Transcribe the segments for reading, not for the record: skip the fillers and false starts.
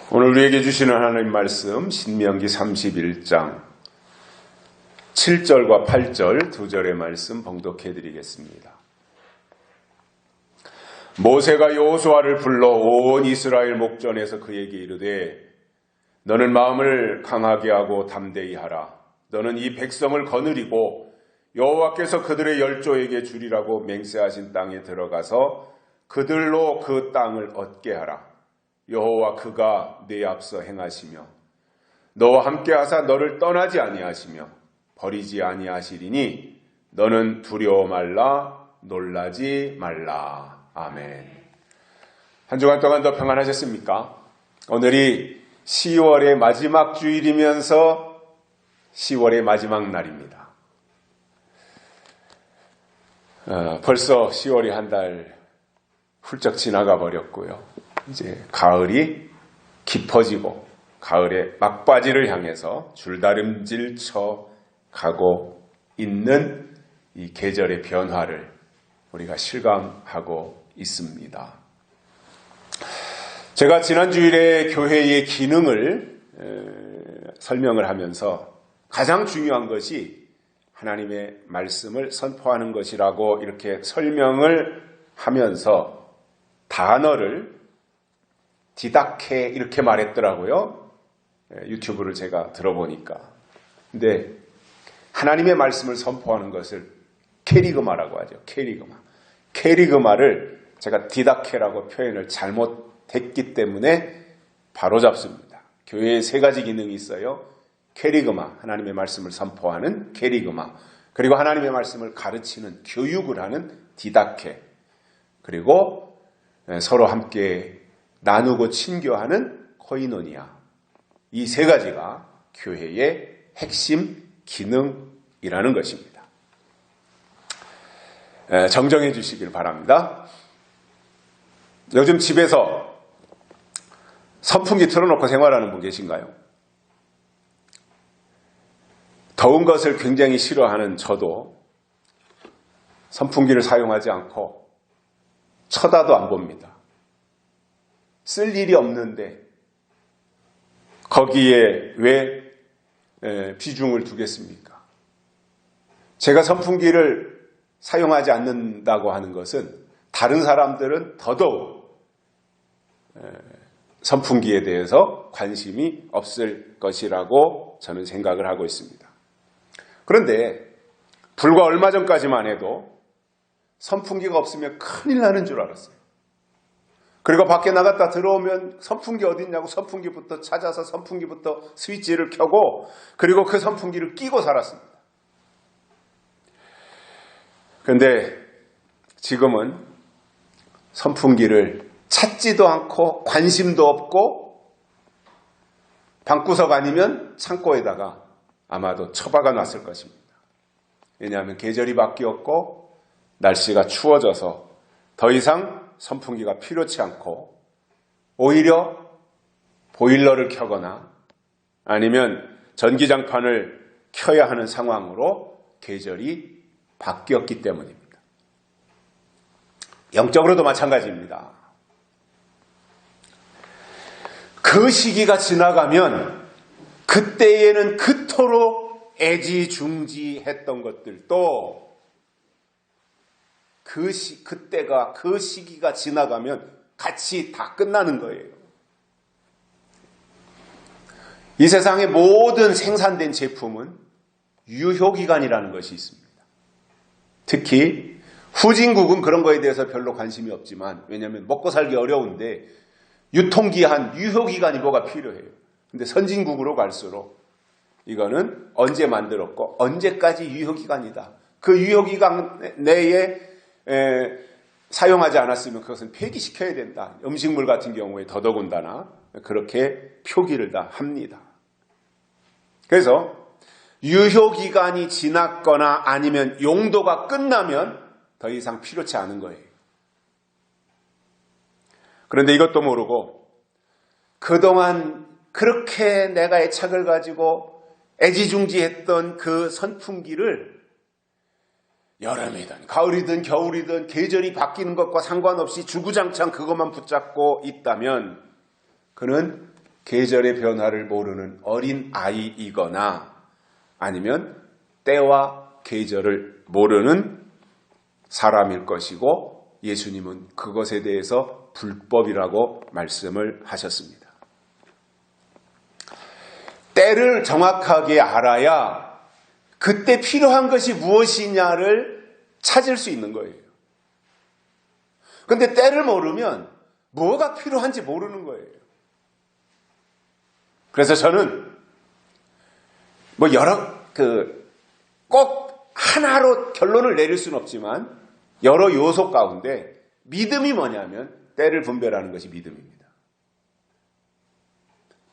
오늘 우리에게 주시는 하나님 말씀 신명기 31장 7절과 8절 두 절의 말씀 봉독해 드리겠습니다. 모세가 여호수아를 불러 온 이스라엘 목전에서 그에게 이르되 너는 마음을 강하게 하고 담대히 하라. 너는 이 백성을 거느리고 여호와께서 그들의 열조에게 주리라고 맹세하신 땅에 들어가서 그들로 그 땅을 얻게 하라. 여호와 그가 네 앞서 행하시며 너와 함께 하사 너를 떠나지 아니하시며 버리지 아니하시리니 너는 두려워 말라 놀라지 말라. 아멘. 한 주간 동안 더 평안하셨습니까? 오늘이 10월의 마지막 주일이면서 10월의 마지막 날입니다. 벌써 10월이 한 달 훌쩍 지나가 버렸고요. 이제 가을이 깊어지고 가을의 막바지를 향해서 줄다름질 쳐 가고 있는 이 계절의 변화를 우리가 실감하고 있습니다. 제가 지난 주일에 교회의 기능을 설명을 하면서 가장 중요한 것이 하나님의 말씀을 선포하는 것이라고 이렇게 설명을 하면서 단어를 디다케 이렇게 말했더라고요. 유튜브를 제가 들어보니까. 근데 하나님의 말씀을 선포하는 것을 케리그마라고 하죠. 케리그마를 제가 디다케라고 표현을 잘못했기 때문에 바로 잡습니다. 교회에 세 가지 기능이 있어요. 케리그마, 하나님의 말씀을 선포하는 케리그마, 그리고 하나님의 말씀을 가르치는 교육을 하는 디다케, 그리고 서로 함께 나누고 친교하는 코이노니아. 이 세 가지가 교회의 핵심 기능이라는 것입니다. 정정해 주시길 바랍니다. 요즘 집에서 선풍기 틀어놓고 생활하는 분 계신가요? 더운 것을 굉장히 싫어하는 저도 선풍기를 사용하지 않고 쳐다도 안 봅니다. 쓸 일이 없는데 거기에 왜 비중을 두겠습니까? 제가 선풍기를 사용하지 않는다고 하는 것은 다른 사람들은 더더욱 선풍기에 대해서 관심이 없을 것이라고 저는 생각을 하고 있습니다. 그런데 불과 얼마 전까지만 해도 선풍기가 없으면 큰일 나는 줄 알았어요. 그리고 밖에 나갔다 들어오면 선풍기 어디 있냐고 선풍기부터 찾아서 선풍기부터 스위치를 켜고 그리고 그 선풍기를 끼고 살았습니다. 그런데 지금은 선풍기를 찾지도 않고 관심도 없고 방구석 아니면 창고에다가 아마도 처박아 놨을 것입니다. 왜냐하면 계절이 바뀌었고 날씨가 추워져서 더 이상 선풍기가 필요치 않고 오히려 보일러를 켜거나 아니면 전기장판을 켜야 하는 상황으로 계절이 바뀌었기 때문입니다. 영적으로도 마찬가지입니다. 그 시기가 지나가면 그때에는 그토록 애지중지했던 것들도 그 시기가 지나가면 같이 다 끝나는 거예요. 이 세상의 모든 생산된 제품은 유효기간이라는 것이 있습니다. 특히 후진국은 그런 거에 대해서 별로 관심이 없지만 왜냐하면 먹고 살기 어려운데 유통기한, 유효기간이 뭐가 필요해요. 근데 선진국으로 갈수록 이거는 언제 만들었고 언제까지 유효기간이다. 그 유효기간 내에 사용하지 않았으면 그것은 폐기시켜야 된다. 음식물 같은 경우에 더더군다나 그렇게 표기를 다 합니다. 그래서 유효기간이 지났거나 아니면 용도가 끝나면 더 이상 필요치 않은 거예요. 그런데 이것도 모르고 그동안 그렇게 내가 애착을 가지고 애지중지했던 그 선풍기를 여름이든 가을이든 겨울이든 계절이 바뀌는 것과 상관없이 주구장창 그것만 붙잡고 있다면 그는 계절의 변화를 모르는 어린 아이이거나 아니면 때와 계절을 모르는 사람일 것이고, 예수님은 그것에 대해서 불법이라고 말씀을 하셨습니다. 때를 정확하게 알아야 그때 필요한 것이 무엇이냐를 찾을 수 있는 거예요. 그런데 때를 모르면 뭐가 필요한지 모르는 거예요. 그래서 저는 꼭 하나로 결론을 내릴 수는 없지만 여러 요소 가운데 믿음이 뭐냐면 때를 분별하는 것이 믿음입니다.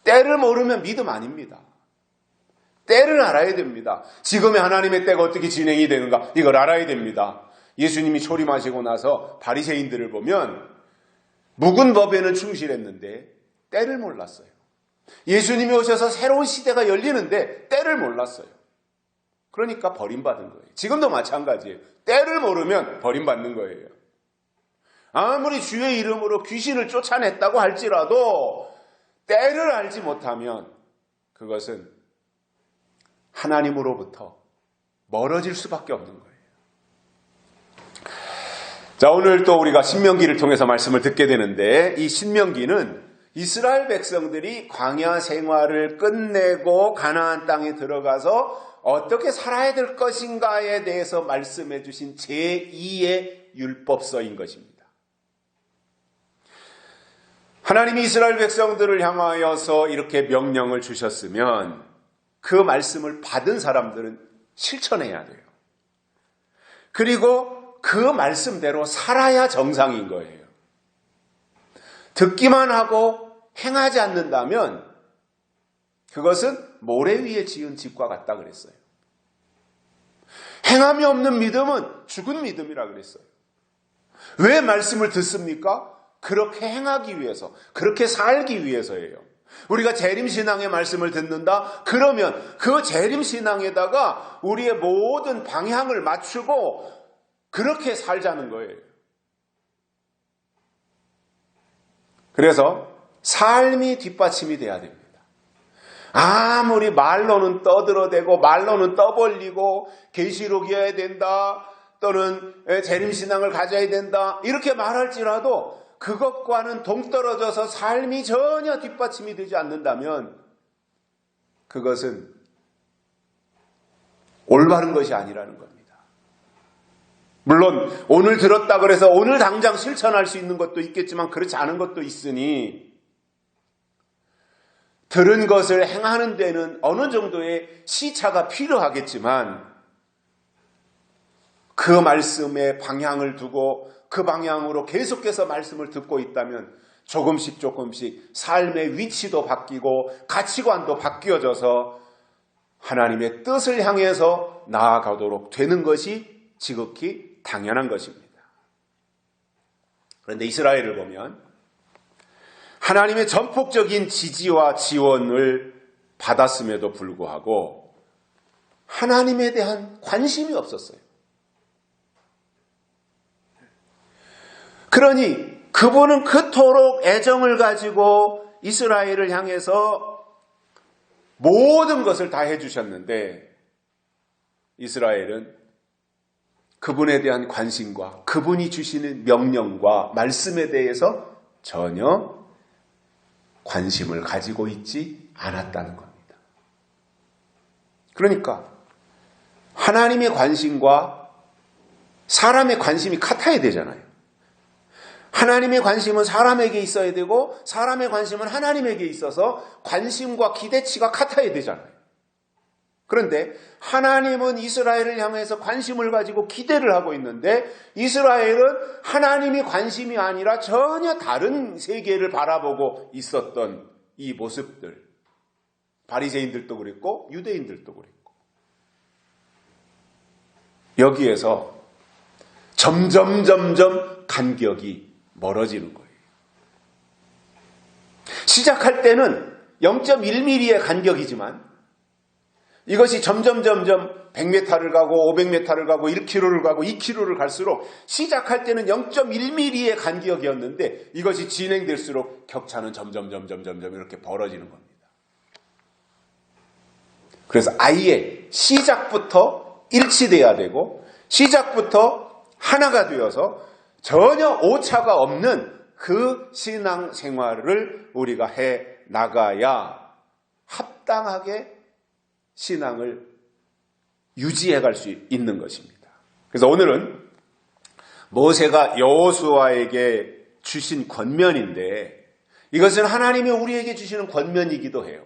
때를 모르면 믿음 아닙니다. 때를 알아야 됩니다. 지금의 하나님의 때가 어떻게 진행이 되는가 이걸 알아야 됩니다. 예수님이 초림하시고 나서 바리새인들을 보면 묵은 법에는 충실했는데 때를 몰랐어요. 예수님이 오셔서 새로운 시대가 열리는데 때를 몰랐어요. 그러니까 버림받은 거예요. 지금도 마찬가지예요. 때를 모르면 버림받는 거예요. 아무리 주의 이름으로 귀신을 쫓아냈다고 할지라도 때를 알지 못하면 그것은 하나님으로부터 멀어질 수밖에 없는 거예요. 자, 오늘 또 우리가 신명기를 통해서 말씀을 듣게 되는데, 이 신명기는 이스라엘 백성들이 광야 생활을 끝내고 가나안 땅에 들어가서 어떻게 살아야 될 것인가에 대해서 말씀해 주신 제2의 율법서인 것입니다. 하나님이 이스라엘 백성들을 향하여서 이렇게 명령을 주셨으면 그 말씀을 받은 사람들은 실천해야 돼요. 그리고 그 말씀대로 살아야 정상인 거예요. 듣기만 하고 행하지 않는다면 그것은 모래 위에 지은 집과 같다 그랬어요. 행함이 없는 믿음은 죽은 믿음이라 그랬어요. 왜 말씀을 듣습니까? 그렇게 행하기 위해서, 그렇게 살기 위해서예요. 우리가 재림신앙의 말씀을 듣는다? 그러면 그 재림신앙에다가 우리의 모든 방향을 맞추고 그렇게 살자는 거예요. 그래서 삶이 뒷받침이 돼야 됩니다. 아무리 말로는 떠들어대고 말로는 떠벌리고 계시록이어야 된다 또는 재림신앙을 가져야 된다 이렇게 말할지라도 그것과는 동떨어져서 삶이 전혀 뒷받침이 되지 않는다면 그것은 올바른 것이 아니라는 겁니다. 물론 오늘 들었다 그래서 오늘 당장 실천할 수 있는 것도 있겠지만 그렇지 않은 것도 있으니 들은 것을 행하는 데는 어느 정도의 시차가 필요하겠지만 그 말씀에 방향을 두고 그 방향으로 계속해서 말씀을 듣고 있다면 조금씩 삶의 위치도 바뀌고 가치관도 바뀌어져서 하나님의 뜻을 향해서 나아가도록 되는 것이 지극히 당연한 것입니다. 그런데 이스라엘을 보면 하나님의 전폭적인 지지와 지원을 받았음에도 불구하고 하나님에 대한 관심이 없었어요. 그러니 그분은 그토록 애정을 가지고 이스라엘을 향해서 모든 것을 다 해주셨는데 이스라엘은 그분에 대한 관심과 그분이 주시는 명령과 말씀에 대해서 전혀 관심을 가지고 있지 않았다는 겁니다. 그러니까 하나님의 관심과 사람의 관심이 같아야 되잖아요. 하나님의 관심은 사람에게 있어야 되고 사람의 관심은 하나님에게 있어서 관심과 기대치가 같아야 되잖아요. 그런데 하나님은 이스라엘을 향해서 관심을 가지고 기대를 하고 있는데 이스라엘은 하나님이 관심이 아니라 전혀 다른 세계를 바라보고 있었던 이 모습들, 바리새인들도 그랬고 유대인들도 그랬고 여기에서 점점 간격이 멀어지는 거예요. 시작할 때는 0.1mm의 간격이지만 이것이 점점 100m를 가고 500m를 가고 1km를 가고 2km를 갈수록 시작할 때는 0.1mm의 간격이었는데 이것이 진행될수록 격차는 점점 이렇게 벌어지는 겁니다. 그래서 아예 시작부터 일치돼야 되고 시작부터 하나가 되어서 전혀 오차가 없는 그 신앙생활을 우리가 해 나가야 합당하게 신앙을 유지해 갈 수 있는 것입니다. 그래서 오늘은 모세가 여호수아에게 주신 권면인데 이것은 하나님이 우리에게 주시는 권면이기도 해요.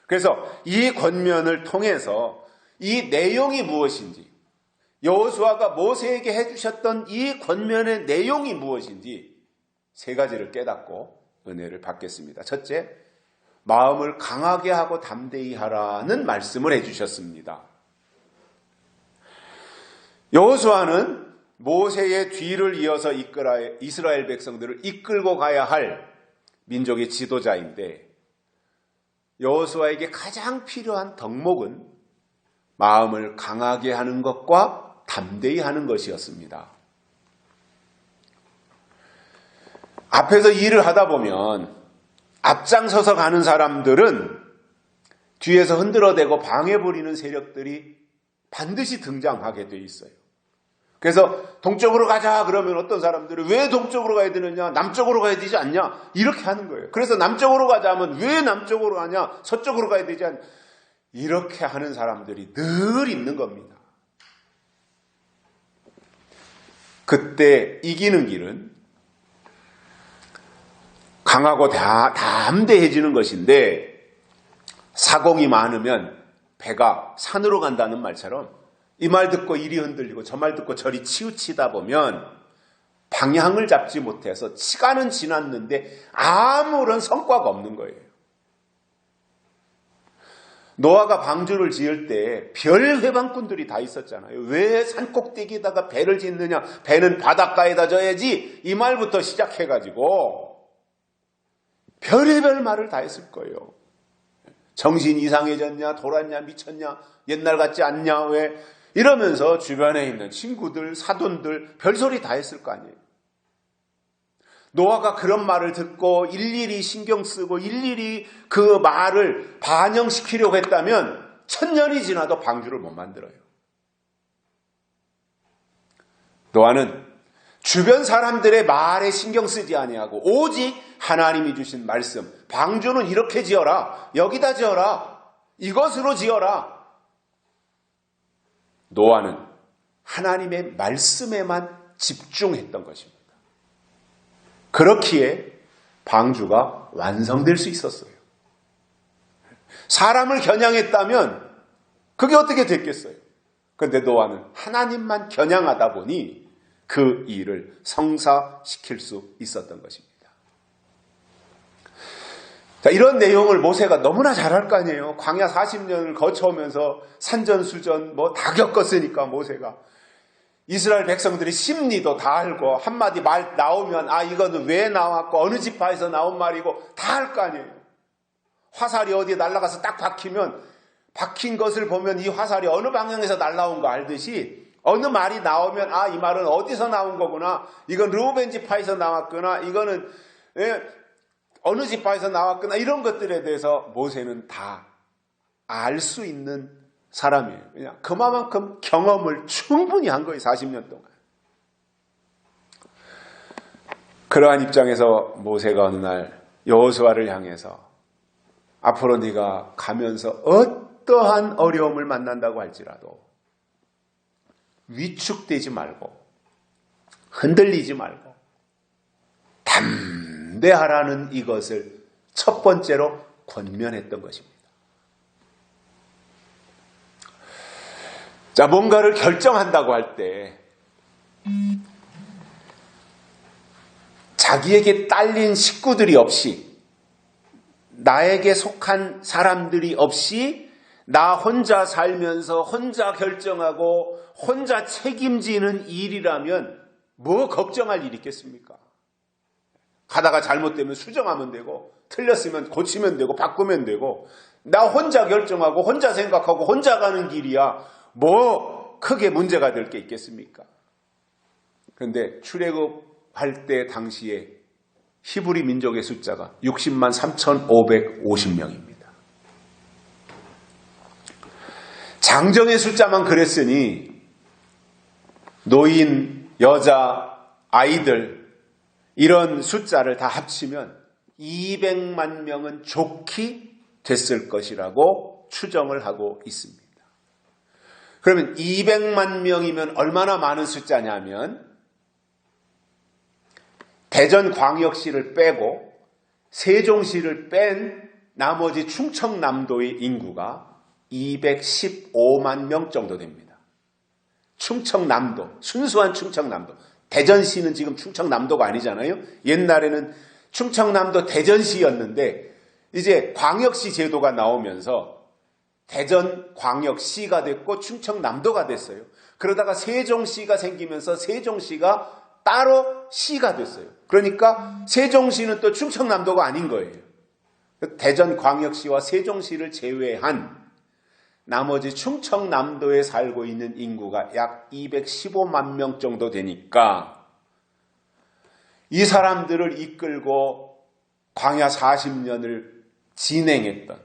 그래서 이 권면을 통해서 이 내용이 무엇인지, 여호수아가 모세에게 해주셨던 이 권면의 내용이 무엇인지 세 가지를 깨닫고 은혜를 받겠습니다. 첫째, 마음을 강하게 하고 담대히 하라는 말씀을 해주셨습니다. 여호수아는 모세의 뒤를 이어서 이스라엘 백성들을 이끌고 가야 할 민족의 지도자인데 여호수아에게 가장 필요한 덕목은 마음을 강하게 하는 것과 담대히 하는 것이었습니다. 앞에서 일을 하다 보면 앞장서서 가는 사람들은 뒤에서 흔들어대고 방해부리는 세력들이 반드시 등장하게 돼 있어요. 그래서 동쪽으로 가자 그러면 어떤 사람들은 왜 동쪽으로 가야 되느냐, 남쪽으로 가야 되지 않냐 이렇게 하는 거예요. 그래서 남쪽으로 가자 하면 왜 남쪽으로 가냐, 서쪽으로 가야 되지 않냐 이렇게 하는 사람들이 늘 있는 겁니다. 그때 이기는 길은 강하고 담대해지는 것인데 사공이 많으면 배가 산으로 간다는 말처럼 이 말 듣고 이리 흔들리고 저 말 듣고 저리 치우치다 보면 방향을 잡지 못해서 시간은 지났는데 아무런 성과가 없는 거예요. 노아가 방주를 지을 때 별 회방꾼들이 다 있었잖아요. 왜 산꼭대기에다가 배를 짓느냐, 배는 바닷가에다 져야지 이 말부터 시작해가지고 별의별 말을 다 했을 거예요. 정신 이상해졌냐, 돌았냐, 미쳤냐, 옛날 같지 않냐, 왜 이러면서 주변에 있는 친구들, 사돈들 별소리 다 했을 거 아니에요. 노아가 그런 말을 듣고 일일이 신경 쓰고 일일이 그 말을 반영시키려고 했다면 1000년이 지나도 방주를 못 만들어요. 노아는 주변 사람들의 말에 신경 쓰지 아니하고 오직 하나님이 주신 말씀, 방주는 이렇게 지어라, 여기다 지어라, 이것으로 지어라. 노아는 하나님의 말씀에만 집중했던 것입니다. 그렇기에 방주가 완성될 수 있었어요. 사람을 겨냥했다면 그게 어떻게 됐겠어요? 그런데 노아는 하나님만 겨냥하다 보니 그 일을 성사시킬 수 있었던 것입니다. 자, 이런 내용을 모세가 너무나 잘할 거 아니에요. 광야 40년을 거쳐오면서 산전수전 다 겪었으니까 모세가 이스라엘 백성들의 심리도 다 알고 한마디 말 나오면 이거는 왜 나왔고 어느 지파에서 나온 말이고 다 알 거 아니에요. 화살이 어디에 날아가서 딱 박히면 박힌 것을 보면 이 화살이 어느 방향에서 날아온 거 알듯이 어느 말이 나오면 이 말은 어디서 나온 거구나, 이건 르우벤 지파에서 나왔구나, 이거는 어느 지파에서 나왔구나, 이런 것들에 대해서 모세는 다 알 수 있는 사람이에요. 그냥 그만큼 경험을 충분히 한 거예요. 40년 동안. 그러한 입장에서 모세가 어느 날 여호수아를 향해서 앞으로 네가 가면서 어떠한 어려움을 만난다고 할지라도 위축되지 말고 흔들리지 말고 담대하라는 이것을 첫 번째로 권면했던 것입니다. 자, 뭔가를 결정한다고 할 때 자기에게 딸린 식구들이 없이, 나에게 속한 사람들이 없이 나 혼자 살면서 혼자 결정하고 혼자 책임지는 일이라면 뭐 걱정할 일이 있겠습니까? 가다가 잘못되면 수정하면 되고 틀렸으면 고치면 되고 바꾸면 되고 나 혼자 결정하고 혼자 생각하고 혼자 가는 길이야. 뭐 크게 문제가 될 게 있겠습니까? 그런데 출애굽할 때 당시에 히브리 민족의 숫자가 60만 3,550명입니다. 장정의 숫자만 그랬으니 노인, 여자, 아이들 이런 숫자를 다 합치면 200만 명은 좋게 됐을 것이라고 추정을 하고 있습니다. 그러면 200만 명이면 얼마나 많은 숫자냐면 대전광역시를 빼고 세종시를 뺀 나머지 충청남도의 인구가 215만 명 정도 됩니다. 충청남도, 순수한 충청남도. 대전시는 지금 충청남도가 아니잖아요. 옛날에는 충청남도 대전시였는데 이제 광역시 제도가 나오면서 대전광역시가 됐고 충청남도가 됐어요. 그러다가 세종시가 생기면서 세종시가 따로 시가 됐어요. 그러니까 세종시는 또 충청남도가 아닌 거예요. 대전광역시와 세종시를 제외한 나머지 충청남도에 살고 있는 인구가 약 215만 명 정도 되니까 이 사람들을 이끌고 광야 40년을 진행했던,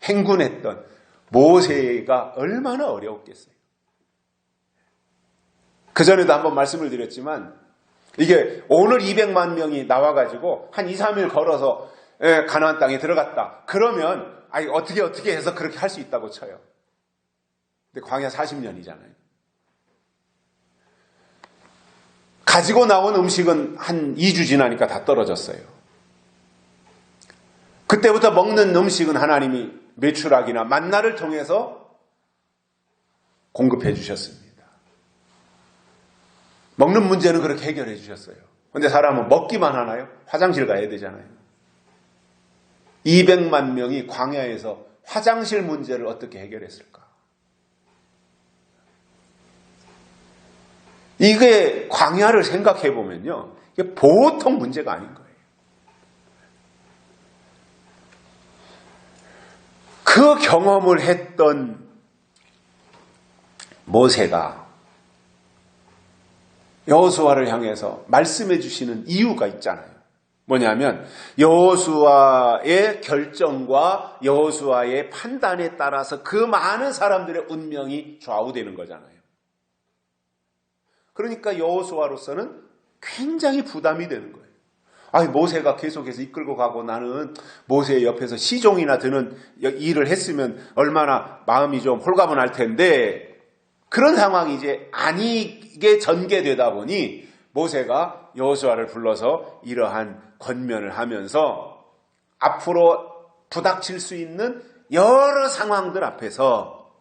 행군했던 모세가 얼마나 어려웠겠어요. 그전에도 한번 말씀을 드렸지만 이게 오늘 200만 명이 나와가지고 한 2, 3일 걸어서 가나안 땅에 들어갔다. 그러면 어떻게 해서 그렇게 할 수 있다고 쳐요. 근데 광야 40년이잖아요. 가지고 나온 음식은 한 2주 지나니까 다 떨어졌어요. 그때부터 먹는 음식은 하나님이 메추라기나 만나를 통해서 공급해 주셨습니다. 먹는 문제는 그렇게 해결해 주셨어요. 그런데 사람은 먹기만 하나요? 화장실 가야 되잖아요. 200만 명이 광야에서 화장실 문제를 어떻게 해결했을까? 이게 광야를 생각해 보면요, 이게 보통 문제가 아닌 거예요. 그 경험을 했던 모세가 여호수아를 향해서 말씀해 주시는 이유가 있잖아요. 뭐냐면 여호수아의 결정과 여호수아의 판단에 따라서 그 많은 사람들의 운명이 좌우되는 거잖아요. 그러니까 여호수아로서는 굉장히 부담이 되는 거예요. 모세가 계속해서 이끌고 가고 나는 모세의 옆에서 시종이나 드는 일을 했으면 얼마나 마음이 좀 홀가분할 텐데 그런 상황이 이제 아니게 전개되다 보니 모세가 여호수아를 불러서 이러한 권면을 하면서 앞으로 부닥칠 수 있는 여러 상황들 앞에서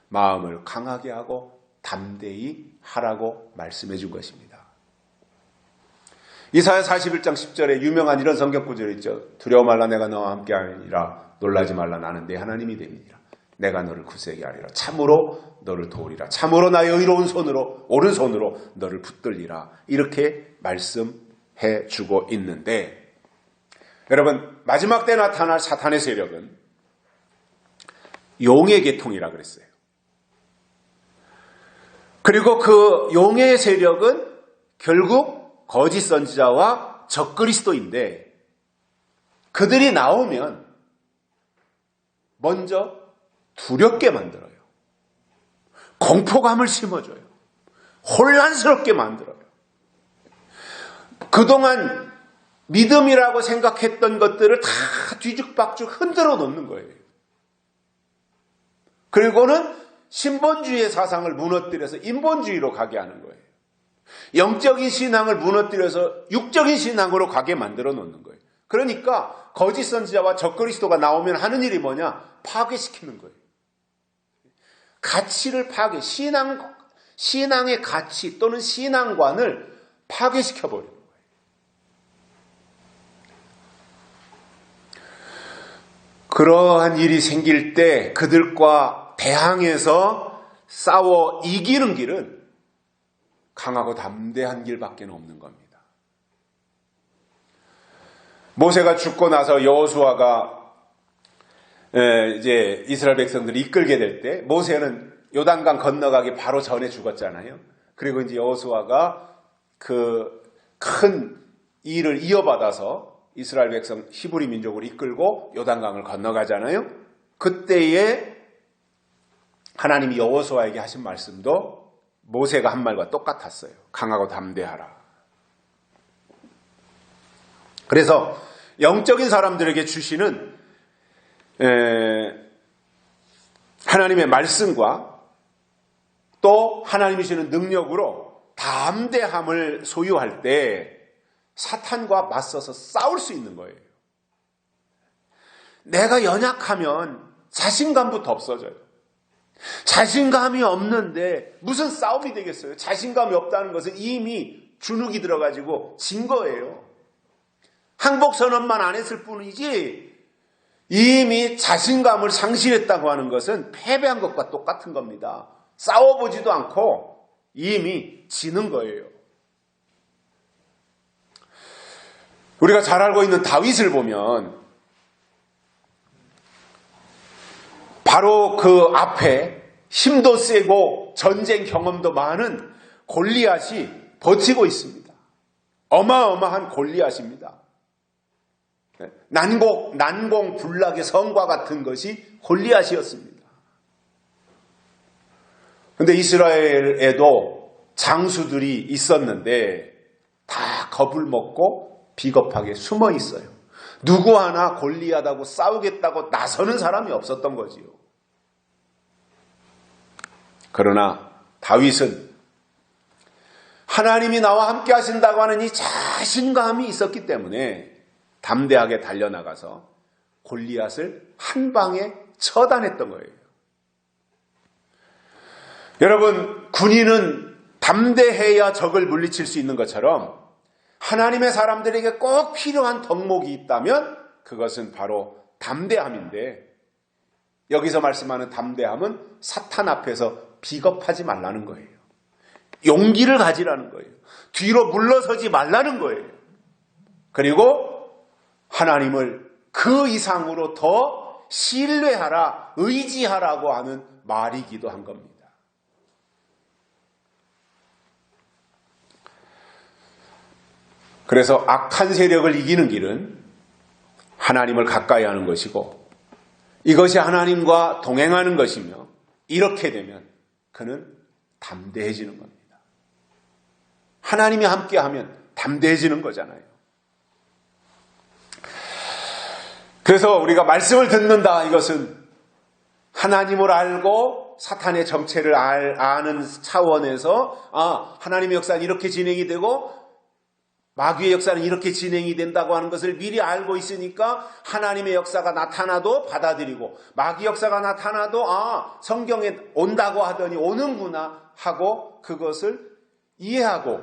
마음을 강하게 하고 담대히 하라고 말씀해 준 것입니다. 이사야 41장 10절에 유명한 이런 성경 구절이 있죠. 두려워 말라 내가 너와 함께 하리라. 놀라지 말라 나는 네 하나님이 됨이니라. 내가 너를 굳세게 하리라. 참으로 너를 도우리라. 참으로 나의 의로운 손으로 오른손으로 너를 붙들리라. 이렇게 말씀해 주고 있는데 여러분 마지막 때 나타날 사탄의 세력은 용의 계통이라 그랬어요. 그리고 그 용의 세력은 결국 거짓 선지자와 적그리스도인데 그들이 나오면 먼저 두렵게 만들어요. 공포감을 심어줘요. 혼란스럽게 만들어요. 그동안 믿음이라고 생각했던 것들을 다 뒤죽박죽 흔들어 놓는 거예요. 그리고는 신본주의의 사상을 무너뜨려서 인본주의로 가게 하는 거예요. 영적인 신앙을 무너뜨려서 육적인 신앙으로 가게 만들어 놓는 거예요. 그러니까 거짓 선지자와 적그리스도가 나오면 하는 일이 뭐냐? 파괴시키는 거예요. 가치를 파괴, 신앙의 가치 또는 신앙관을 파괴시켜버리는 거예요. 그러한 일이 생길 때 그들과 대항해서 싸워 이기는 길은 강하고 담대한 길밖에 없는 겁니다. 모세가 죽고 나서 여호수아가 이제 이스라엘 백성들이 이끌게 될 때 모세는 요단강 건너가기 바로 전에 죽었잖아요. 그리고 이제 여호수아가 그 큰 일을 이어받아서 이스라엘 백성 히브리 민족을 이끌고 요단강을 건너가잖아요. 그때에 하나님이 여호수아에게 하신 말씀도 모세가 한 말과 똑같았어요. 강하고 담대하라. 그래서 영적인 사람들에게 주시는 하나님의 말씀과 또 하나님이 주시는 능력으로 담대함을 소유할 때 사탄과 맞서서 싸울 수 있는 거예요. 내가 연약하면 자신감부터 없어져요. 자신감이 없는데 무슨 싸움이 되겠어요? 자신감이 없다는 것은 이미 주눅이 들어가지고 진 거예요. 항복선언만 안 했을 뿐이지 이미 자신감을 상실했다고 하는 것은 패배한 것과 똑같은 겁니다. 싸워보지도 않고 이미 지는 거예요. 우리가 잘 알고 있는 다윗을 보면 바로 그 앞에 힘도 세고 전쟁 경험도 많은 골리앗이 버티고 있습니다. 어마어마한 골리앗입니다. 난공불락의 성과 같은 것이 골리앗이었습니다. 그런데 이스라엘에도 장수들이 있었는데 다 겁을 먹고 비겁하게 숨어 있어요. 누구 하나 골리앗하고 싸우겠다고 나서는 사람이 없었던 거지요. 그러나 다윗은 하나님이 나와 함께 하신다고 하는 이 자신감이 있었기 때문에 담대하게 달려나가서 골리앗을 한 방에 처단했던 거예요. 여러분, 군인은 담대해야 적을 물리칠 수 있는 것처럼 하나님의 사람들에게 꼭 필요한 덕목이 있다면 그것은 바로 담대함인데, 여기서 말씀하는 담대함은 사탄 앞에서 비겁하지 말라는 거예요. 용기를 가지라는 거예요. 뒤로 물러서지 말라는 거예요. 그리고 하나님을 그 이상으로 더 신뢰하라, 의지하라고 하는 말이기도 한 겁니다. 그래서 악한 세력을 이기는 길은 하나님을 가까이 하는 것이고 이것이 하나님과 동행하는 것이며, 이렇게 되면 그는 담대해지는 겁니다. 하나님이 함께하면 담대해지는 거잖아요. 그래서 우리가 말씀을 듣는다, 이것은 하나님을 알고 사탄의 정체를 아는 차원에서 하나님의 역사는 이렇게 진행이 되고 마귀의 역사는 이렇게 진행이 된다고 하는 것을 미리 알고 있으니까 하나님의 역사가 나타나도 받아들이고, 마귀 역사가 나타나도 성경에 온다고 하더니 오는구나 하고 그것을 이해하고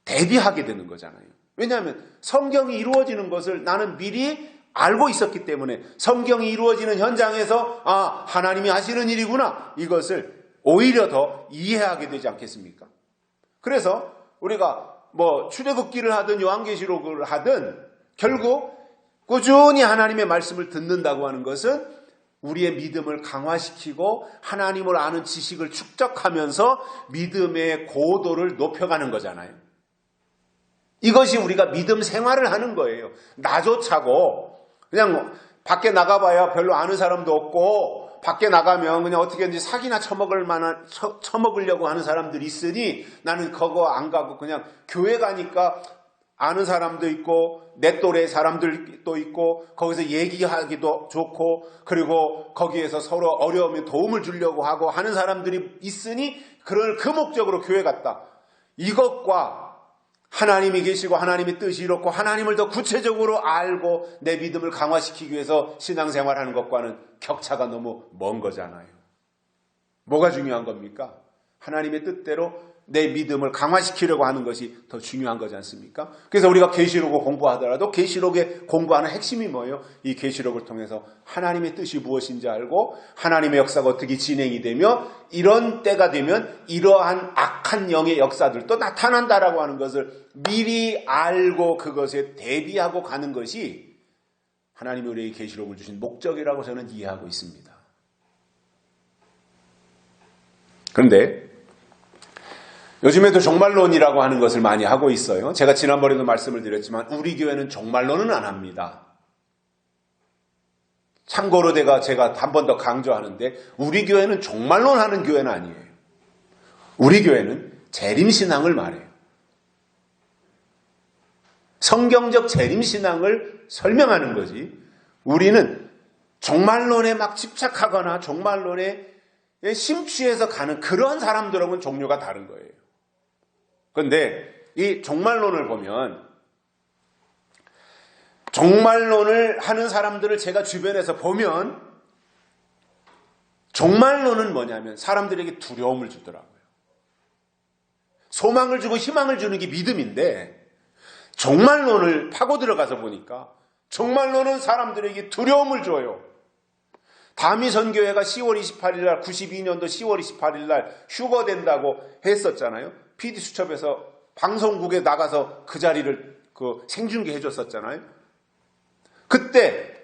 대비하게 되는 거잖아요. 왜냐하면 성경이 이루어지는 것을 나는 미리 알고 있었기 때문에 성경이 이루어지는 현장에서 하나님이 하시는 일이구나, 이것을 오히려 더 이해하게 되지 않겠습니까? 그래서 우리가 출애굽기를 하든 요한계시록을 하든 결국 꾸준히 하나님의 말씀을 듣는다고 하는 것은 우리의 믿음을 강화시키고 하나님을 아는 지식을 축적하면서 믿음의 고도를 높여가는 거잖아요. 이것이 우리가 믿음 생활을 하는 거예요. 나조차고 그냥 밖에 나가봐야 별로 아는 사람도 없고, 밖에 나가면 그냥 어떻게든지 사기나 처먹으려고 하는 사람들이 있으니 나는 그거 안 가고 그냥 교회 가니까 아는 사람도 있고 내 또래 사람들도 있고 거기서 얘기하기도 좋고, 그리고 거기에서 서로 어려우면 도움을 주려고 하고 하는 사람들이 있으니 그 목적으로 교회 갔다. 이것과 하나님이 계시고 하나님의 뜻이 이렇고 하나님을 더 구체적으로 알고 내 믿음을 강화시키기 위해서 신앙생활하는 것과는 격차가 너무 먼 거잖아요. 뭐가 중요한 겁니까? 하나님의 뜻대로 내 믿음을 강화시키려고 하는 것이 더 중요한 거지 않습니까? 그래서 우리가 계시록을 공부하더라도 계시록에 공부하는 핵심이 뭐예요? 이 계시록을 통해서 하나님의 뜻이 무엇인지 알고 하나님의 역사가 어떻게 진행이 되며 이런 때가 되면 이러한 악한 영의 역사들도 나타난다라고 하는 것을 미리 알고 그것에 대비하고 가는 것이 하나님이 우리에게 계시록을 주신 목적이라고 저는 이해하고 있습니다. 그런데 요즘에도 종말론이라고 하는 것을 많이 하고 있어요. 제가 지난번에도 말씀을 드렸지만 우리 교회는 종말론은 안 합니다. 참고로 제가 한 번 더 강조하는데 우리 교회는 종말론 하는 교회는 아니에요. 우리 교회는 재림신앙을 말해요. 성경적 재림신앙을 설명하는 거지 우리는 종말론에 막 집착하거나 종말론에 심취해서 가는 그런 사람들하고는 종류가 다른 거예요. 그런데 이 종말론을 보면 종말론을 하는 사람들을 제가 주변에서 보면 종말론은 뭐냐면 사람들에게 두려움을 주더라고요. 소망을 주고 희망을 주는 게 믿음인데 종말론을 파고 들어가서 보니까 종말론은 사람들에게 두려움을 줘요. 다미선교회가 10월 28일 날 92년도 10월 28일 날 휴거된다고 했었잖아요. PD수첩에서 방송국에 나가서 그 자리를 생중계 해줬었잖아요. 그때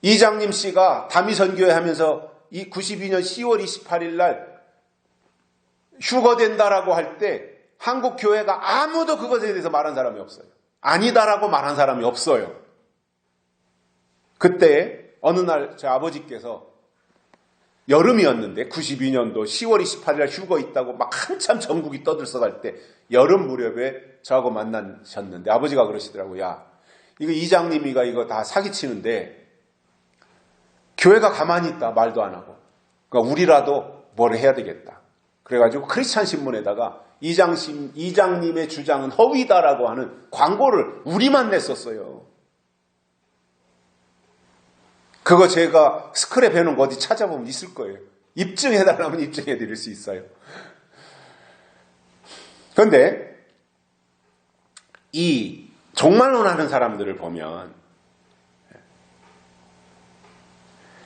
이장님 씨가 다미선교회 하면서 이 92년 10월 28일 날 휴거된다라고 할 때 한국 교회가 아무도 그것에 대해서 말한 사람이 없어요. 아니다라고 말한 사람이 없어요. 그때 어느 날 제 아버지께서 여름이었는데 92년도 10월 28일 날 휴거 있다고 막 한참 전국이 떠들썩할 때 여름 무렵에 저하고 만나셨는데 아버지가 그러시더라고요. 야, 이거 이장님이가 이거 다 사기치는데 교회가 가만히 있다 말도 안 하고 그러니까 우리라도 뭘 해야 되겠다. 그래가지고 크리스찬 신문에다가 이장님의 주장은 허위다라고 하는 광고를 우리만 냈었어요. 그거 제가 스크랩 해놓은 거 어디 찾아보면 있을 거예요. 입증해달라면 입증해드릴 수 있어요. 그런데 이 종말론 하는 사람들을 보면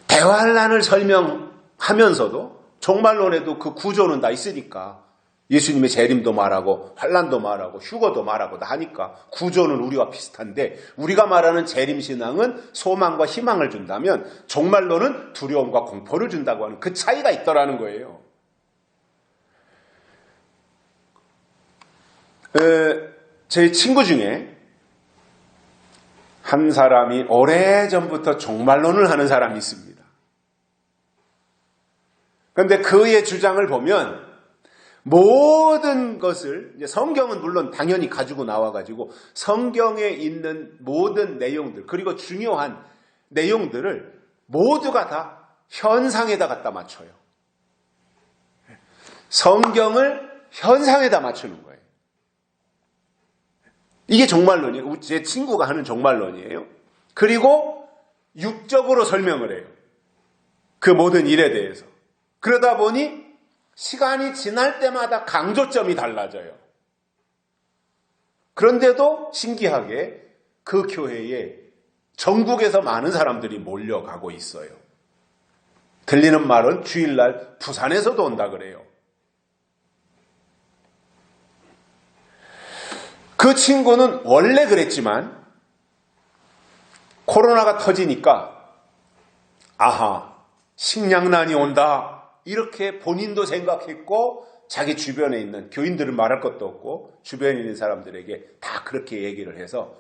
대환란을 설명하면서도 종말론에도 그 구조는 다 있으니까 예수님의 재림도 말하고 환란도 말하고 휴거도 말하고 다 하니까 구조는 우리와 비슷한데 우리가 말하는 재림신앙은 소망과 희망을 준다면 종말론은 두려움과 공포를 준다고 하는 그 차이가 있더라는 거예요. 제 친구 중에 한 사람이 오래전부터 종말론을 하는 사람이 있습니다. 그런데 그의 주장을 보면 모든 것을 이제 성경은 물론 당연히 가지고 나와가지고 성경에 있는 모든 내용들 그리고 중요한 내용들을 모두가 다 현상에다 갖다 맞춰요. 성경을 현상에다 맞추는 거예요. 이게 종말론이에요. 제 친구가 하는 종말론이에요. 그리고 육적으로 설명을 해요. 그 모든 일에 대해서. 그러다 보니 시간이 지날 때마다 강조점이 달라져요. 그런데도 신기하게 그 교회에 전국에서 많은 사람들이 몰려가고 있어요. 들리는 말은 주일날 부산에서도 온다 그래요. 그 친구는 원래 그랬지만 코로나가 터지니까 아하, 식량난이 온다. 이렇게 본인도 생각했고 자기 주변에 있는 교인들은 말할 것도 없고 주변에 있는 사람들에게 다 그렇게 얘기를 해서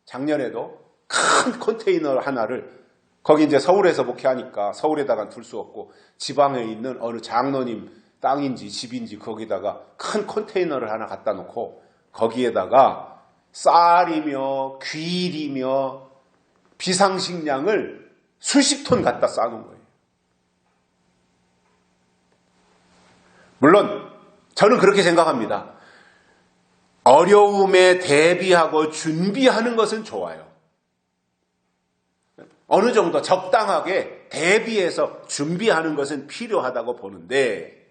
작년에도 큰 컨테이너 하나를 거기 이제 서울에서 목회하니까 서울에다가 둘 수 없고 지방에 있는 어느 장로님 땅인지 집인지 거기다가 큰 컨테이너를 하나 갖다 놓고 거기에다가 쌀이며 귀리며 비상식량을 수십 톤 갖다 쌓아놓은 거예요. 물론 저는 그렇게 생각합니다. 어려움에 대비하고 준비하는 것은 좋아요. 어느 정도 적당하게 대비해서 준비하는 것은 필요하다고 보는데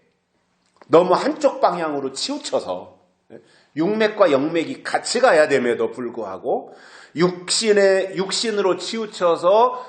너무 한쪽 방향으로 치우쳐서 육맥과 영맥이 같이 가야 됨에도 불구하고 육신으로 치우쳐서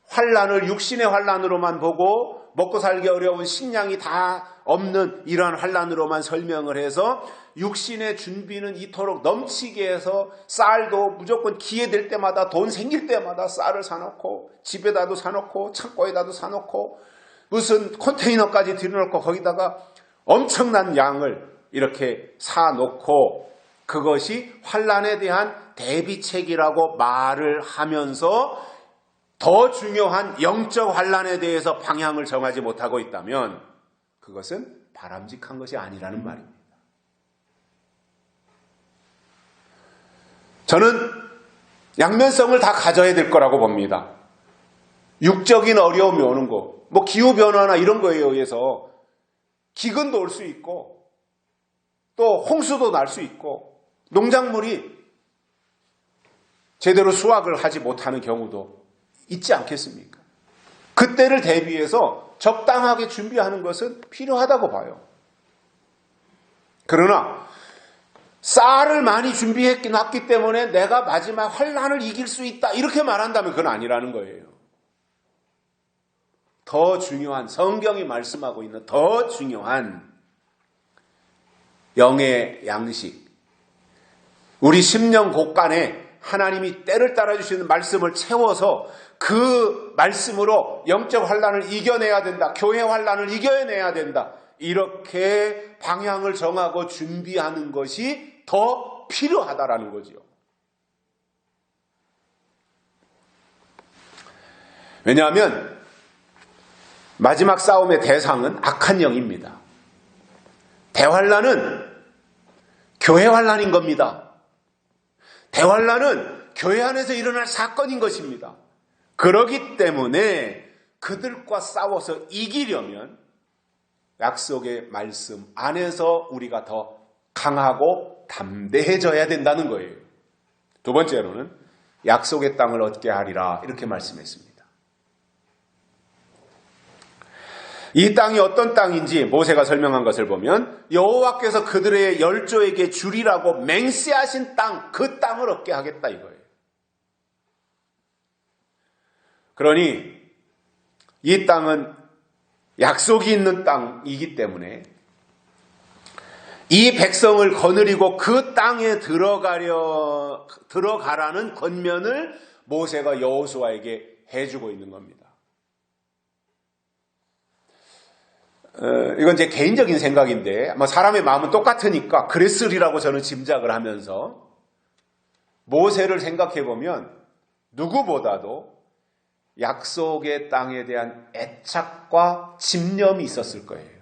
환란을 육신의 환란으로만 보고 먹고 살기 어려운 식량이 다 없는 이러한 환란으로만 설명을 해서 육신의 준비는 이토록 넘치게 해서 쌀도 무조건 기회 될 때마다 돈 생길 때마다 쌀을 사놓고 집에다도 사놓고 창고에다도 사놓고 무슨 컨테이너까지 들여놓고 거기다가 엄청난 양을 이렇게 사놓고 그것이 환란에 대한 대비책이라고 말을 하면서 더 중요한 영적 환란에 대해서 방향을 정하지 못하고 있다면 그것은 바람직한 것이 아니라는 말입니다. 저는 양면성을 다 가져야 될 거라고 봅니다. 육적인 어려움이 오는 거, 기후변화나 이런 거에 의해서 기근도 올 수 있고 또 홍수도 날 수 있고 농작물이 제대로 수확을 하지 못하는 경우도 있지 않겠습니까? 그때를 대비해서 적당하게 준비하는 것은 필요하다고 봐요. 그러나 쌀을 많이 준비해놨기 때문에 내가 마지막 환란을 이길 수 있다 이렇게 말한다면 그건 아니라는 거예요. 더 중요한 성경이 말씀하고 있는 더 중요한 영의 양식, 우리 심령 곳간에 하나님이 때를 따라주시는 말씀을 채워서 그 말씀으로 영적 환란을 이겨내야 된다. 교회 환란을 이겨내야 된다. 이렇게 방향을 정하고 준비하는 것이 더 필요하다라는 거지요. 왜냐하면 마지막 싸움의 대상은 악한 영입니다. 대환란은 교회 환란인 겁니다. 대환란은 교회 안에서 일어날 사건인 것입니다. 그렇기 때문에 그들과 싸워서 이기려면 약속의 말씀 안에서 우리가 더 강하고 담대해져야 된다는 거예요. 두 번째로는 약속의 땅을 얻게 하리라 이렇게 말씀했습니다. 이 땅이 어떤 땅인지 모세가 설명한 것을 보면 여호와께서 그들의 열조에게 주리라고 맹세하신 땅, 그 땅을 얻게 하겠다 이거예요. 그러니 이 땅은 약속이 있는 땅이기 때문에 이 백성을 거느리고 그 땅에 들어가라는 권면을 모세가 여호수아에게 해주고 있는 겁니다. 이건 제 개인적인 생각인데 아마 사람의 마음은 똑같으니까 그랬으리라고 저는 짐작을 하면서 모세를 생각해 보면 누구보다도 약속의 땅에 대한 애착과 집념이 있었을 거예요.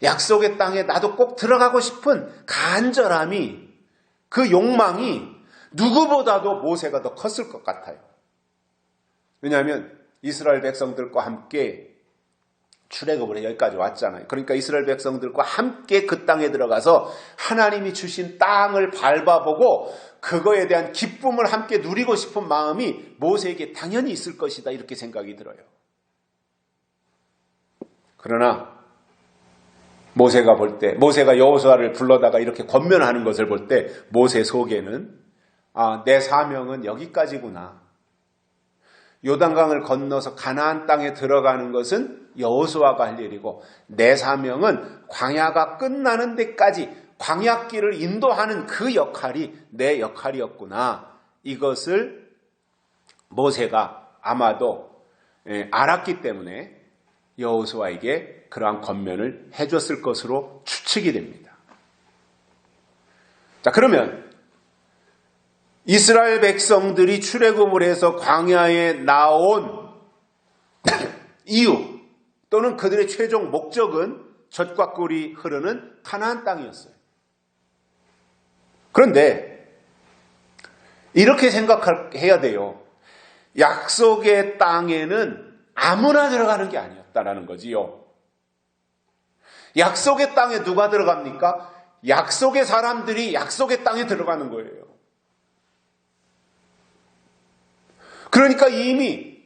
약속의 땅에 나도 꼭 들어가고 싶은 간절함이, 그 욕망이 누구보다도 모세가 더 컸을 것 같아요. 왜냐하면 이스라엘 백성들과 함께 출애굽을 해 여기까지 왔잖아요. 그러니까 이스라엘 백성들과 함께 그 땅에 들어가서 하나님이 주신 땅을 밟아보고 그거에 대한 기쁨을 함께 누리고 싶은 마음이 모세에게 당연히 있을 것이다 이렇게 생각이 들어요. 그러나 모세가 여호수아를 불러다가 이렇게 권면하는 것을 볼 때 모세 속에는 내 사명은 여기까지구나. 요단강을 건너서 가나안 땅에 들어가는 것은 여호수아가 할 일이고 내 사명은 광야가 끝나는 데까지 광야길을 인도하는 그 역할이 내 역할이었구나. 이것을 모세가 아마도 알았기 때문에 여호수아에게 그러한 권면을 해줬을 것으로 추측이 됩니다. 자, 그러면 이스라엘 백성들이 출애굽을 해서 광야에 나온 이유 또는 그들의 최종 목적은 젖과 꿀이 흐르는 가나안 땅이었어요. 그런데 이렇게 생각해야 돼요. 약속의 땅에는 아무나 들어가는 게 아니었다라는 거지요. 약속의 땅에 누가 들어갑니까? 약속의 사람들이 약속의 땅에 들어가는 거예요. 그러니까 이미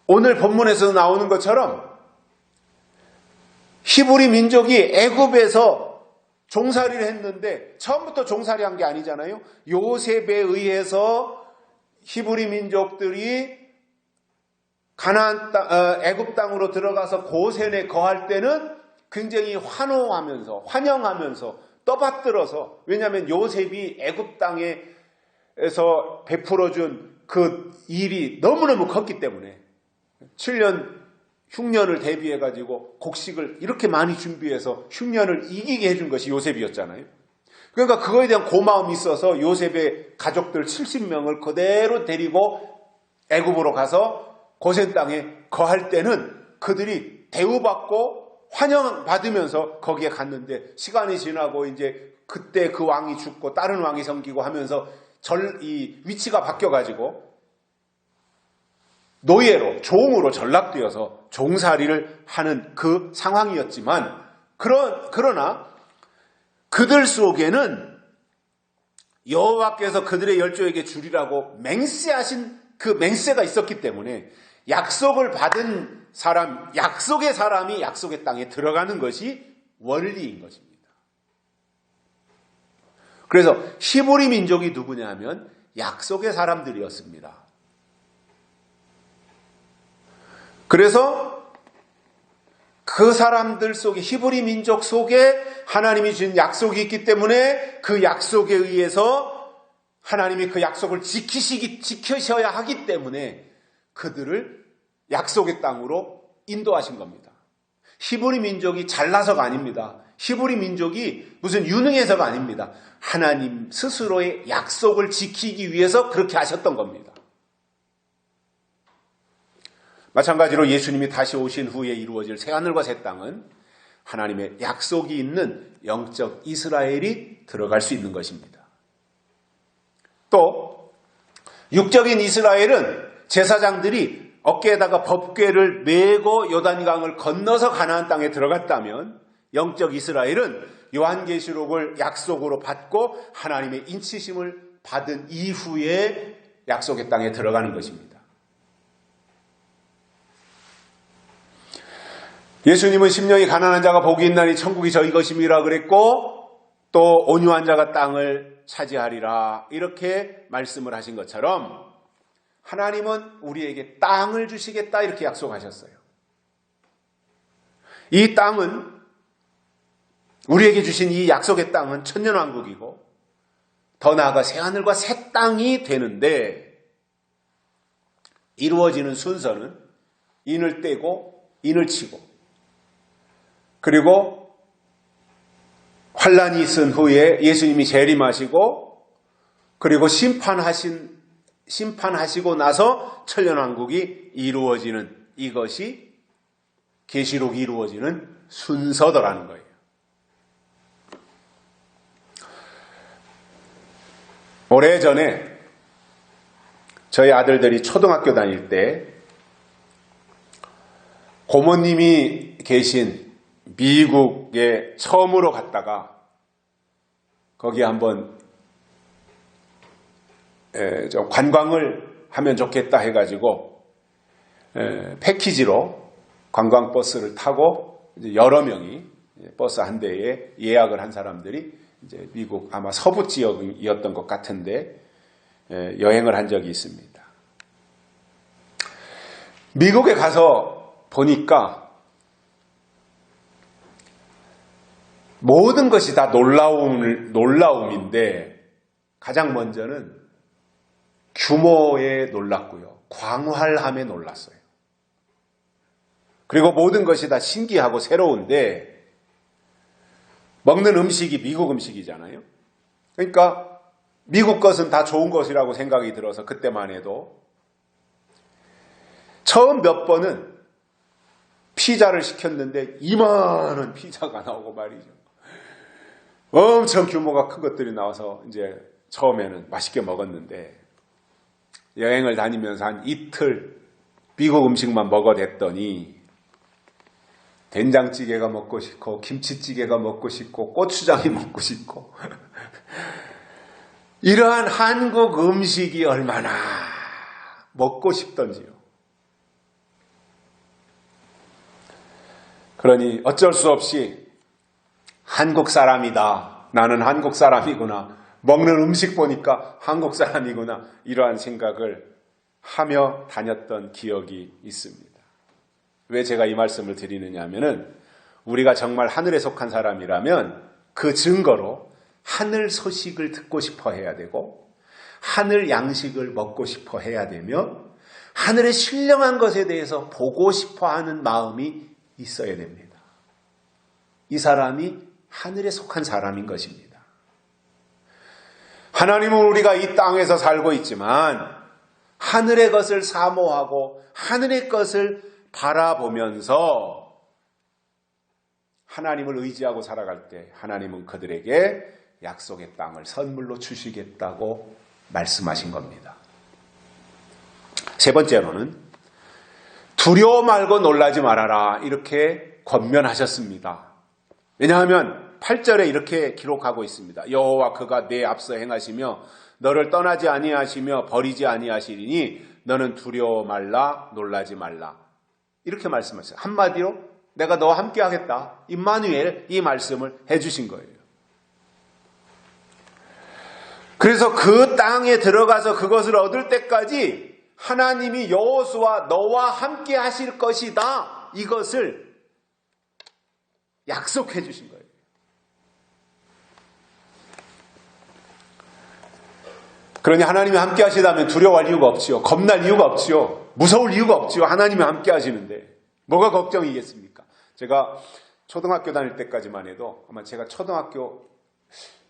오늘 본문에서 나오는 것처럼 히브리 민족이 애굽에서 종살이를 했는데 처음부터 종살이한 게 아니잖아요. 요셉에 의해서 히브리 민족들이 가나안 땅, 애굽 땅으로 들어가서 고센에 거할 때는 굉장히 환호하면서 환영하면서 떠받들어서, 왜냐하면 요셉이 애굽 땅에서 베풀어준 그 일이 너무너무 컸기 때문에 7년 흉년을 대비해가지고 곡식을 이렇게 많이 준비해서 흉년을 이기게 해준 것이 요셉이었잖아요. 그러니까 그거에 대한 고마움이 있어서 요셉의 가족들 70명을 그대로 데리고 애굽으로 가서 고센 땅에 거할 때는 그들이 대우받고 환영받으면서 거기에 갔는데, 시간이 지나고 이제 그때 그 왕이 죽고 다른 왕이 생기고 하면서 이 위치가 바뀌어가지고 노예로, 종으로 전락되어서 종살이를 하는 그 상황이었지만, 그러나 그들 속에는 여호와께서 그들의 열조에게 주리라고 맹세하신 그 맹세가 있었기 때문에 약속을 받은 사람, 약속의 사람이 약속의 땅에 들어가는 것이 원리인 것입니다. 그래서 히브리 민족이 누구냐 하면 약속의 사람들이었습니다. 그래서 그 사람들 속에, 히브리 민족 속에 하나님이 주신 약속이 있기 때문에 그 약속에 의해서 하나님이 그 약속을 지키셔야 하기 때문에 그들을 약속의 땅으로 인도하신 겁니다. 히브리 민족이 잘나서가 아닙니다. 히브리 민족이 무슨 유능해서가 아닙니다. 하나님 스스로의 약속을 지키기 위해서 그렇게 하셨던 겁니다. 마찬가지로 예수님이 다시 오신 후에 이루어질 새하늘과 새 땅은 하나님의 약속이 있는 영적 이스라엘이 들어갈 수 있는 것입니다. 또 육적인 이스라엘은 제사장들이 어깨에다가 법궤를 메고 요단강을 건너서 가나안 땅에 들어갔다면, 영적 이스라엘은 요한계시록을 약속으로 받고 하나님의 인치심을 받은 이후에 약속의 땅에 들어가는 것입니다. 예수님은 심령이 가난한 자가 복이 있나니 천국이 저희 것임이라 그랬고, 또 온유한 자가 땅을 차지하리라 이렇게 말씀을 하신 것처럼 하나님은 우리에게 땅을 주시겠다 이렇게 약속하셨어요. 이 땅은, 우리에게 주신 이 약속의 땅은 천년왕국이고 더 나아가 새하늘과 새 땅이 되는데, 이루어지는 순서는 인을 떼고 인을 치고, 그리고 환란이 있은 후에 예수님이 재림하시고, 그리고 심판하시고 나서 천년왕국이 이루어지는, 이것이 계시록이 이루어지는 순서더라는 거예요. 오래전에 저희 아들들이 초등학교 다닐 때 고모님이 계신 미국에 처음으로 갔다가 거기에 한번 좀 관광을 하면 좋겠다 해가지고 패키지로 관광버스를 타고 이제 여러 명이 버스 한 대에 예약을 한 사람들이 이제 미국 아마 서부 지역이었던 것 같은데 여행을 한 적이 있습니다. 미국에 가서 보니까 모든 것이 다 놀라움인데, 가장 먼저는 규모에 놀랐고요. 광활함에 놀랐어요. 그리고 모든 것이 다 신기하고 새로운데, 먹는 음식이 미국 음식이잖아요. 그러니까 미국 것은 다 좋은 것이라고 생각이 들어서 그때만 해도 처음 몇 번은 피자를 시켰는데 이만한 피자가 나오고 말이죠. 엄청 규모가 큰 것들이 나와서 이제 처음에는 맛있게 먹었는데, 여행을 다니면서 한 이틀 미국 음식만 먹어댔더니 된장찌개가 먹고 싶고 김치찌개가 먹고 싶고 고추장이 먹고 싶고 이러한 한국 음식이 얼마나 먹고 싶던지요. 그러니 어쩔 수 없이 한국 사람이다. 나는 한국 사람이구나. 먹는 음식 보니까 한국 사람이구나. 이러한 생각을 하며 다녔던 기억이 있습니다. 왜 제가 이 말씀을 드리느냐 하면은 우리가 정말 하늘에 속한 사람이라면 그 증거로 하늘 소식을 듣고 싶어 해야 되고 하늘 양식을 먹고 싶어 해야 되며 하늘의 신령한 것에 대해서 보고 싶어 하는 마음이 있어야 됩니다. 이 사람이 하늘에 속한 사람인 것입니다. 하나님은 우리가 이 땅에서 살고 있지만 하늘의 것을 사모하고 하늘의 것을 바라보면서 하나님을 의지하고 살아갈 때 하나님은 그들에게 약속의 땅을 선물로 주시겠다고 말씀하신 겁니다. 세 번째로는 두려워 말고 놀라지 말아라 이렇게 권면하셨습니다. 왜냐하면 8절에 이렇게 기록하고 있습니다. 여호와 그가 내 앞서 행하시며 너를 떠나지 아니하시며 버리지 아니하시리니 너는 두려워 말라 놀라지 말라 이렇게 말씀하셨어요. 한마디로 내가 너와 함께 하겠다. 임마누엘 이 말씀을 해주신 거예요. 그래서 그 땅에 들어가서 그것을 얻을 때까지 하나님이 여호수아 너와 함께 하실 것이다. 이것을 약속해 주신 거예요. 그러니 하나님이 함께 하시다면 두려워할 이유가 없지요. 겁날 이유가 없지요. 무서울 이유가 없지요. 하나님이 함께 하시는데 뭐가 걱정이겠습니까? 제가 초등학교 다닐 때까지만 해도 아마 제가 초등학교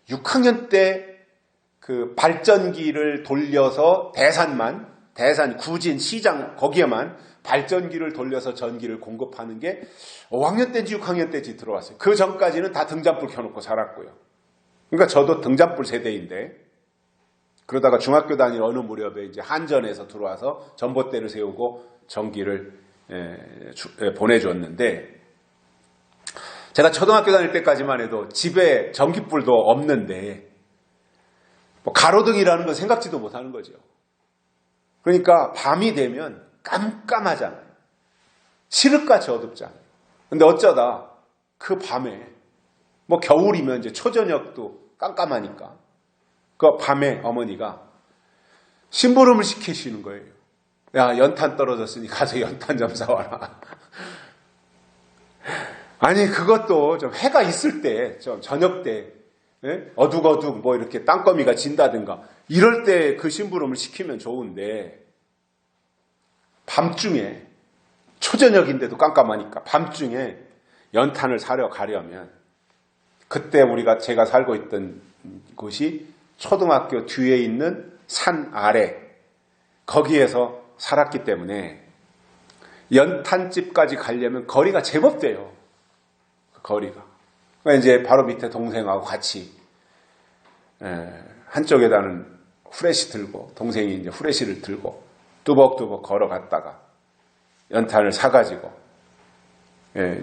6학년 때 그 발전기를 돌려서 대산 구진 시장 거기에만 발전기를 돌려서 전기를 공급하는 게 5학년 때인지 6학년 때인지 들어왔어요. 그 전까지는 다 등잔불 켜놓고 살았고요. 그러니까 저도 등잔불 세대인데 그러다가 중학교 다닐 어느 무렵에 이제 한전에서 들어와서 전봇대를 세우고 전기를 보내줬는데 제가 초등학교 다닐 때까지만 해도 집에 전기불도 없는데 뭐 가로등이라는 건 생각지도 못하는 거죠. 그러니까 밤이 되면 깜깜하잖아요. 칠흑같이 어둡잖아요. 근데 어쩌다 그 밤에 뭐 겨울이면 이제 초저녁도 깜깜하니까 그 밤에 어머니가 심부름을 시키시는 거예요. 야, 연탄 떨어졌으니 가서 연탄 좀 사와라. 아니 그것도 좀 해가 있을 때, 좀 저녁 때 어둑어둑 뭐 이렇게 땅거미가 진다든가 이럴 때 그 심부름을 시키면 좋은데 밤중에 초저녁인데도 깜깜하니까 밤중에 연탄을 사러 가려면 그때 제가 살고 있던 곳이 초등학교 뒤에 있는 산 아래 거기에서 살았기 때문에 연탄집까지 가려면 거리가 제법 돼요. 그 거리가. 그러니까 이제 바로 밑에 동생하고 같이 한쪽에다는 후레쉬 들고 동생이 이제 후레쉬를 들고 뚜벅뚜벅 걸어갔다가 연탄을 사가지고